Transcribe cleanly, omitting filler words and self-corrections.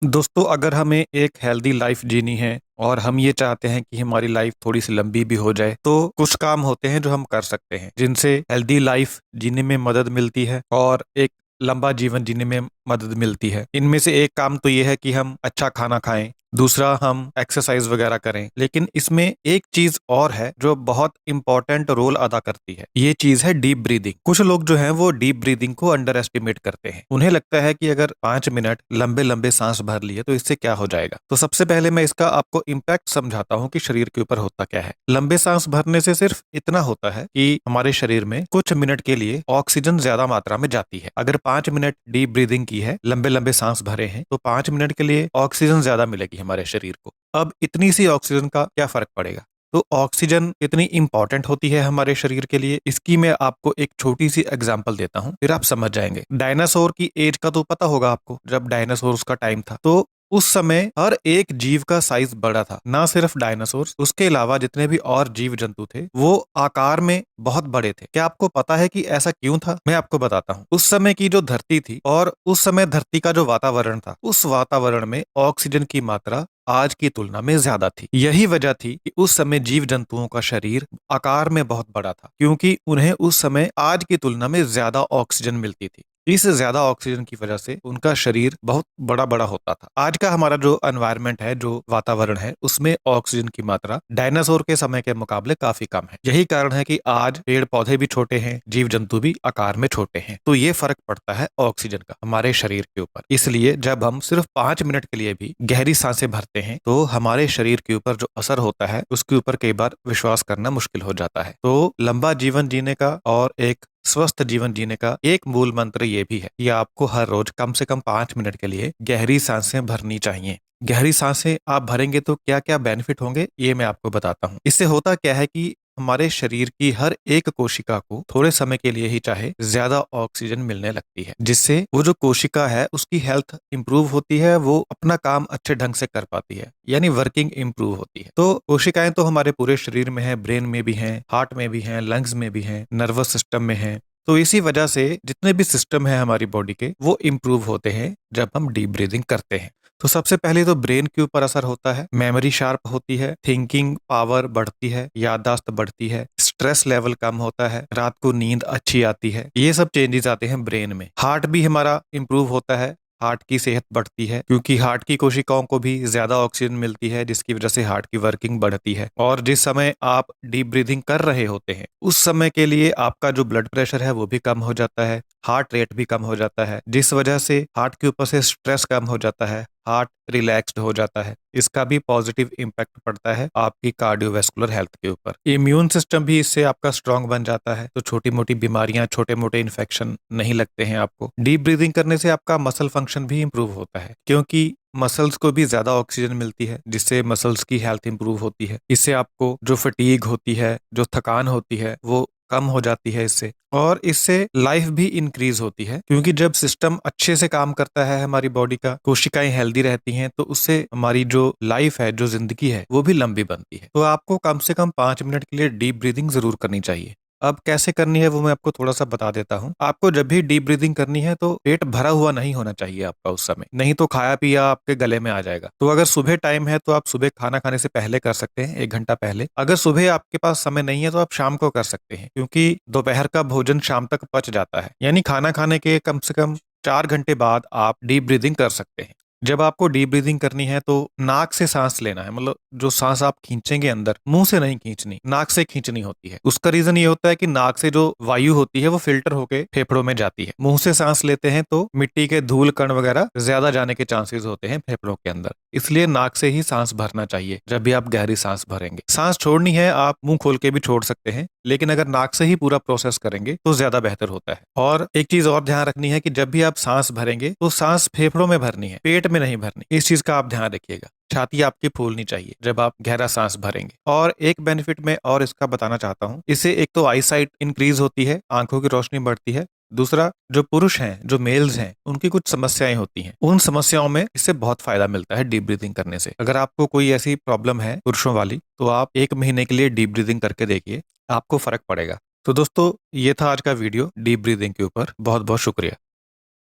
दोस्तों, अगर हमें एक हेल्दी लाइफ जीनी है और हम ये चाहते हैं कि हमारी लाइफ थोड़ी सी लंबी भी हो जाए, तो कुछ काम होते हैं जो हम कर सकते हैं जिनसे हेल्दी लाइफ जीने में मदद मिलती है और एक लंबा जीवन जीने में मदद मिलती है। इनमें से एक काम तो ये है कि हम अच्छा खाना खाएं, दूसरा हम एक्सरसाइज वगैरह करें। लेकिन इसमें एक चीज और है जो बहुत इंपॉर्टेंट रोल अदा करती है। ये चीज है डीप ब्रीदिंग। कुछ लोग जो हैं वो डीप ब्रीदिंग को अंडर एस्टिमेट करते हैं। उन्हें लगता है कि अगर 5 मिनट लंबे लंबे सांस भर लिए तो इससे क्या हो जाएगा। तो सबसे पहले मैं इसका आपको इम्पैक्ट समझाता हूँ कि शरीर के ऊपर होता क्या है। लंबे सांस भरने से सिर्फ इतना होता है कि हमारे शरीर में कुछ मिनट के लिए ऑक्सीजन ज्यादा मात्रा में जाती है। अगर 5 मिनट डीप ब्रीदिंग की है, लंबे लंबे सांस भरे हैं, तो 5 मिनट के लिए ऑक्सीजन ज्यादा मिलेगी हमारे शरीर को। अब इतनी सी ऑक्सीजन का क्या फर्क पड़ेगा। तो ऑक्सीजन इतनी इंपॉर्टेंट होती है हमारे शरीर के लिए। इसकी मैं आपको एक छोटी सी एग्जांपल देता हूँ, फिर आप समझ जाएंगे। डायनासोर की एज का तो पता होगा आपको। जब डायनासोर का टाइम था तो उस समय हर एक जीव का साइज बड़ा था। ना सिर्फ डायनासोर, उसके अलावा जितने भी और जीव जंतु थे वो आकार में बहुत बड़े थे। क्या आपको पता है कि ऐसा क्यों था? मैं आपको बताता हूँ। उस समय की जो धरती थी और उस समय धरती का जो वातावरण था, उस वातावरण में ऑक्सीजन की मात्रा आज की तुलना में ज्यादा थी। यही वजह थी कि उस समय जीव जंतुओं का शरीर आकार में बहुत बड़ा था, क्योंकि उन्हें उस समय आज की तुलना में ज्यादा ऑक्सीजन मिलती थी। इस ज्यादा ऑक्सीजन की वजह से उनका शरीर बहुत बड़ा बड़ा होता था। आज का हमारा जो एनवायरनमेंट है, जो वातावरण है, उसमें ऑक्सीजन की मात्रा डायनासोर के समय के मुकाबले काफी कम है। यही कारण है कि आज पेड़ पौधे भी छोटे हैं, जीव जंतु भी आकार में छोटे हैं। तो ये फर्क पड़ता है ऑक्सीजन का हमारे शरीर के ऊपर। इसलिए जब हम सिर्फ 5 मिनट के लिए भी गहरी सांसें भरते हैं तो हमारे शरीर के ऊपर जो असर होता है उसके ऊपर कई बार विश्वास करना मुश्किल हो जाता है। तो लंबा जीवन जीने का और एक स्वस्थ जीवन जीने का एक मूल मंत्र ये भी है कि आपको हर रोज कम से कम 5 मिनट के लिए गहरी सांसें भरनी चाहिए। गहरी सांसें आप भरेंगे तो क्या क्या बेनिफिट होंगे, ये मैं आपको बताता हूँ। इससे होता क्या है कि हमारे शरीर की हर एक कोशिका को थोड़े समय के लिए ही चाहे ज्यादा ऑक्सीजन मिलने लगती है, जिससे वो जो कोशिका है उसकी हेल्थ इंप्रूव होती है, वो अपना काम अच्छे ढंग से कर पाती है, यानी वर्किंग इंप्रूव होती है। तो कोशिकाएं तो हमारे पूरे शरीर में है, ब्रेन में भी हैं, हार्ट में भी हैं, लंग्स में भी हैं, नर्वस सिस्टम में है। तो इसी वजह से जितने भी सिस्टम है हमारी बॉडी के, वो इंप्रूव होते हैं जब हम डीप ब्रीदिंग करते हैं। तो सबसे पहले तो ब्रेन के ऊपर असर होता है। मेमोरी शार्प होती है, थिंकिंग पावर बढ़ती है, याददाश्त बढ़ती है, स्ट्रेस लेवल कम होता है, रात को नींद अच्छी आती है। ये सब चेंजेस आते हैं ब्रेन में। हार्ट भी हमारा इंप्रूव होता है, हार्ट की सेहत बढ़ती है, क्योंकि हार्ट की कोशिकाओं को भी ज्यादा ऑक्सीजन मिलती है, जिसकी वजह से हार्ट की वर्किंग बढ़ती है। और जिस समय आप डीप ब्रीदिंग कर रहे होते हैं उस समय के लिए आपका जो ब्लड प्रेशर है वो भी कम हो जाता है, हार्ट रेट भी कम हो जाता है, जिस वजह से हार्ट के ऊपर से स्ट्रेस कम हो जाता है, हार्ट रिलैक्स्ड हो जाता है। इसका भी पॉजिटिव इम्पैक्ट पड़ता है आपकी कार्डियोवैस्कुलर हेल्थ के ऊपर। इम्यून सिस्टम भी इससे आपका स्ट्रांग बन जाता है, तो छोटी मोटी बीमारियां, छोटे मोटे इन्फेक्शन नहीं लगते हैं आपको। डीप ब्रीदिंग करने से आपका मसल फंक्शन भी इंप्रूव होता है, क्योंकि मसल्स को भी ज्यादा ऑक्सीजन मिलती है, जिससे मसल्स की हेल्थ इंप्रूव होती है। इससे आपको जो फटीग होती है, जो थकान होती है, वो कम हो जाती है इससे। और इससे लाइफ भी इंक्रीज होती है, क्योंकि जब सिस्टम अच्छे से काम करता है, हमारी बॉडी का कोशिकाएं हेल्दी रहती हैं, तो उससे हमारी जो लाइफ है, जो जिंदगी है, वो भी लंबी बनती है। तो आपको कम से कम 5 मिनट के लिए डीप ब्रीदिंग जरूर करनी चाहिए। अब कैसे करनी है वो मैं आपको थोड़ा सा बता देता हूँ। आपको जब भी डीप ब्रीदिंग करनी है तो पेट भरा हुआ नहीं होना चाहिए आपका उस समय, नहीं तो खाया पिया आपके गले में आ जाएगा। तो अगर सुबह टाइम है तो आप सुबह खाना खाने से पहले कर सकते हैं, 1 घंटा पहले। अगर सुबह आपके पास समय नहीं है तो आप शाम को कर सकते हैं, क्योंकि दोपहर का भोजन शाम तक पच जाता है। यानी खाना खाने के कम से कम 4 घंटे बाद आप डीप ब्रीदिंग कर सकते हैं। जब आपको डीप ब्रीदिंग करनी है तो नाक से सांस लेना है, मतलब जो सांस आप खींचेंगे अंदर, मुंह से नहीं खींचनी, नाक से खींचनी होती है। उसका रीजन ये होता है कि नाक से जो वायु होती है वो फिल्टर होके फेफड़ों में जाती है। मुंह से सांस लेते हैं तो मिट्टी के धूल कण वगैरह ज्यादा जाने के चांसेस होते हैं फेफड़ों के अंदर, इसलिए नाक से ही सांस भरना चाहिए जब भी आप गहरी सांस भरेंगे। सांस छोड़नी है आप मुंह खोल के भी छोड़ सकते हैं, लेकिन अगर नाक से ही पूरा प्रोसेस करेंगे तो ज्यादा बेहतर होता है। और एक चीज और ध्यान रखनी है कि जब भी आप सांस भरेंगे तो सांस फेफड़ों में भरनी है, पेट में नहीं भरनी। इस चीज का आप ध्यान रखिएगा। छाती आपकी फूलनी चाहिए जब आप गहरा सांस भरेंगे। और एक बेनिफिट मैं और इसका बताना चाहता हूँ, इससे एक तो आई साइट इंक्रीज होती है, आंखों की रोशनी बढ़ती है। दूसरा, जो पुरुष हैं, जो मेल्स हैं, उनकी कुछ समस्याएं होती हैं, उन समस्याओं में इससे बहुत फायदा मिलता है डीप ब्रीदिंग करने से। अगर आपको कोई ऐसी प्रॉब्लम है पुरुषों वाली, तो आप 1 महीने के लिए डीप ब्रीदिंग करके देखिए, आपको फर्क पड़ेगा। तो दोस्तों, ये था आज का वीडियो डीप ब्रीदिंग के ऊपर। बहुत बहुत शुक्रिया।